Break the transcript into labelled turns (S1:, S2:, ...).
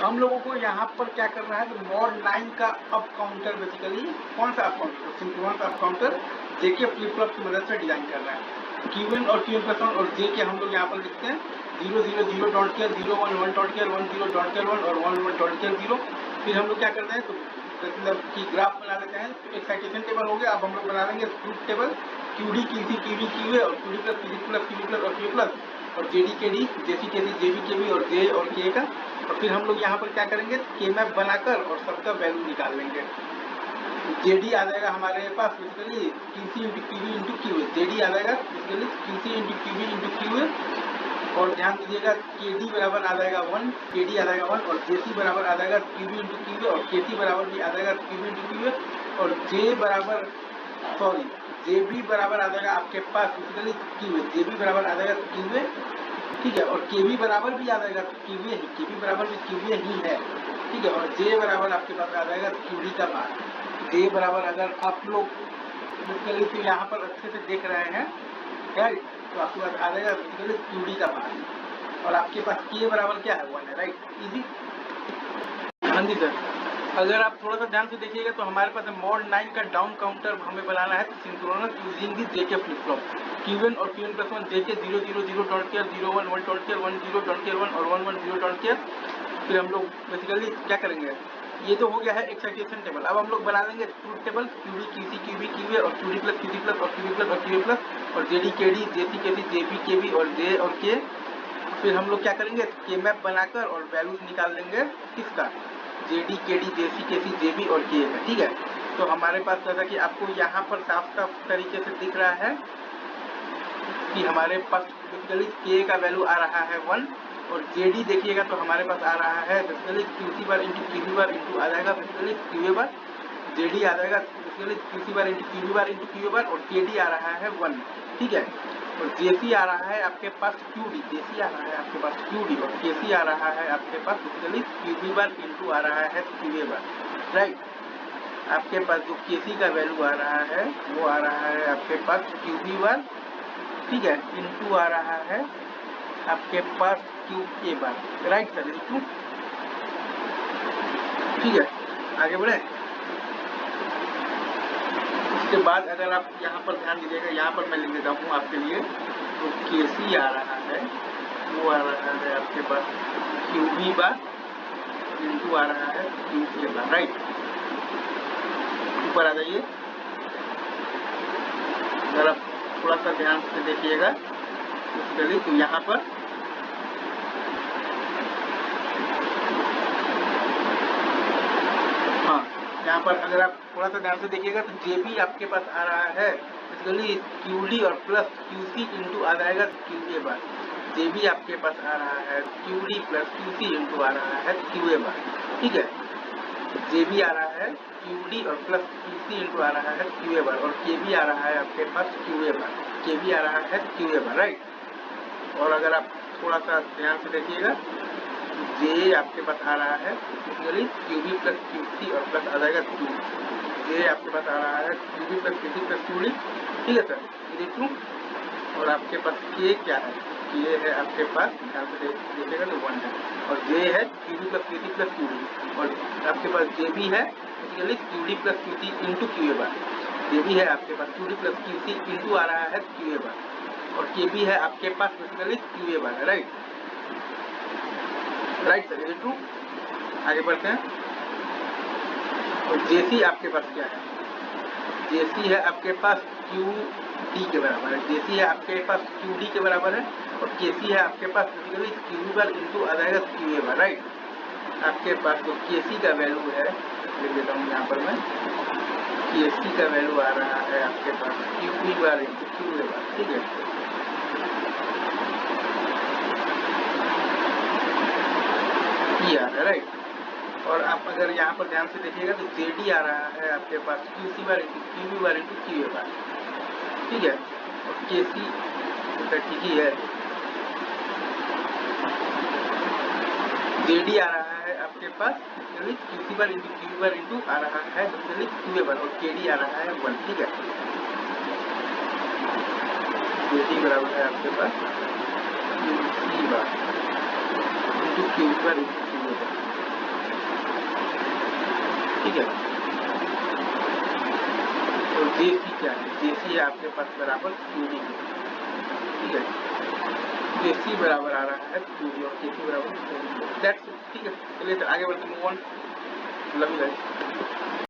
S1: हम लोगों को यहाँ पर क्या करना है, तो मॉड 9 का अप काउंटर बेसिकली कौन सा up counter, synchronous up counter जेके फ्लिप फ्लॉप की मदद से डिजाइन करना है। क्यूएन और क्यूएन प्लस 1 और जे के हम लोग यहाँ पर लिखते हैं 0 0 0 डॉट केयर, 0 1 1 डॉट केयर, 1 0 डॉट केयर 1 और 1 1 डॉट केयर 0। फिर हम लोग क्या करते हैं, तो मतलब कि ग्राफ बना लेते हैं। तो एक्साइटेशन टेबल हो गया। अब हम लोग बना लेंगे truth table, QD QC QB QA और QD plus QC plus QB plus और क्यू प्लस और JD KD JC KC JB KB और जे और के का। और फिर हम लोग यहाँ पर क्या करेंगे, के मैप बनाकर और सबका वैल्यू निकाल लेंगे। जेडी आ जाएगा हमारे पास basically QC into QB into QA, JD आ जाएगा basically QC into QB into QA. और ध्यान दीजिएगा केडी बराबर आ जाएगा 1, केडी आ जाएगा 1 और जेसी बराबर आ जाएगा क्यूबी इंटू क्यूए और केसी बराबर भी आ जाएगा क्यूबी इंटू क्यूए और जे बराबर जेबी बराबर आ जाएगा आपके पास बेसिकली क्यूए, जेबी बराबर आ जाएगा क्यूए, ठीक है। और केबी बराबर भी आ जाएगा क्यूए ही, केबी बराबर भी क्यूए ही है, ठीक है। और जे बराबर आपके पास आ जाएगा क्यूडी का मान। जे बराबर अगर आप लोग बेसिकली तो यहाँ पर अच्छे से देख रहे हैं राइट, तो आपके पास आ जाएगा बेसिकली क्यूडी का मान। और आपके पास के बराबर क्या है 1 है, राइट, इजी। हाँ जी सर, अगर आप थोड़ा सा ध्यान से देखिएगा तो हमारे पास मॉड 9 का डाउन काउंटर हमें बनाना है synchronous using the JK flip flop. QN और क्यूएन प्लस 1 जेके 0 0 0 डॉट केयर, 0 1 1 डॉट केयर, 1 0 डॉट केयर 1 और 1 1 0 डॉट केयर। फिर हम लोग बेसिकली क्या करेंगे, ये तो हो गया है एक्साइटेशन टेबल। अब हम लोग बना लेंगे truth table, QD QC QB QA और क्यूडी प्लस क्यूसी प्लस और क्यूबी प्लस और क्यूए प्लस और JD KD JC KC JB KB और जे और के। फिर हम लोग क्या करेंगे, के मैप बनाकर और वैल्यूज निकाल लेंगे किसका, जेडी केडी जेसी केसी जेबी और के का, ठीक है। तो हमारे पास जैसा कि आपको यहाँ पर साफ साफ तरीके से दिख रहा है कि हमारे पास बेसिकली के का वैल्यू आ रहा है 1 और जेडी देखिएगा तो हमारे पास आ रहा है basically QC bar into QB bar into आ जाएगा बेसिकली क्यूए बार, जेडी आ जाएगा basically QC bar into QB bar into QA बार और केडी आ रहा है 1, ठीक है। और जेसी आ रहा है आपके पास क्यूडी, जेसी आ रहा है आपके पास क्यूडी और केसी आ रहा है आपके पास बेसिकली क्यूबी बार इंटू आ रहा है क्यूए बार, राइट। आपके पास जो केसी का वैल्यू आ रहा है वो आ रहा है आपके पास क्यूबी बार, ठीक है, इंटू आ रहा है आपके पास Q A bar, right sir, into, ठीक है। आगे बढ़े। उसके बाद अगर आप यहाँ पर ध्यान दीजिएगा, यहाँ पर मैं लिख देता हूँ आपके लिए, तो केसी आ रहा है वो आ रहा है आपके पास क्यूबी बार इंटू आ रहा है क्यू ए बार, राइट। ऊपर आ जाइए, अगर आप थोड़ा सा ध्यान से देखिएगा तो यहाँ पर हाँ, यहाँ पर अगर आप थोड़ा सा ध्यान से देखिएगा तो जेबी आपके पास आ रहा है बेसिकली क्यूडी और प्लस क्यूसी इंटू आ जाएगा क्यूए बार, जेबी आपके पास आ रहा है क्यूडी प्लस क्यूसी इंटू आ रहा है क्यूए बार, ठीक है। जेबी आ रहा है क्यूडी और प्लस क्यूसी इंटू आ रहा है क्यूए बार और केबी आ रहा है आपके पास क्यूए बार, केबी आ रहा है क्यूए बार, राइट। और अगर आप थोड़ा सा ध्यान से देखिएगा जे आपके पास आ रहा है बेसिकली क्यूबी प्लस क्यूसी और प्लस आ जाएगा टू, जे आपके पास आ रहा है QB plus QC plus QD, ठीक है सर, ये टू। और आपके पास के क्या है, के है आपके पास ध्यान से देखिएगा तो 1 है और जे है QB plus QC plus QD और आपके पास जे भी है basically QD plus QC into QA bar, J भी है आपके पास क्यूडी प्लस क्यूसी इंटू आ रहा है क्यूए बार और के भी है आपके पास बेसिकली क्यूए बार है, राइट, राइट सर, ये टू। आगे बढ़ते हैं। और जेसी आपके पास क्या है, जेसी है आपके पास क्यू डी के बराबर है, जेसी है आपके पास क्यू डी के बराबर है और केसी है आपके पास बेसिकली क्यू बार इंटू आ जाएगा क्यू ए बार, राइट। आपके पास जो केसी का वैल्यू है लिख देता हूँ यहाँ पर मैं, केसी का वैल्यू आ रहा है आपके पास Q B bar into Q A bar, ठीक है। ये आ रहा है, राइट। और आप अगर यहाँ पर ध्यान से देखिएगा तो जेडी आ रहा है आपके पास QC bar into QB bar into QA बार, ठीक है। और केसी ठीक ही है, जेडी आ रहा है आपके पास QC bar into QB bar into आ रहा है क्यूए बार और केडी आ रहा है 1, ठीक है। जेडी बराबर है आपके पास QC bar into QB bar into QA बार, ठीक है। तो जेसी क्या है, जेसी है आपके पास बराबर क्यूडी, ठीक है, जेसी बराबर आ रहा है क्यूडी और जेसी बराबर दैट्स इट, ठीक है। चलिए आगे बढ़ते move on, love you guys.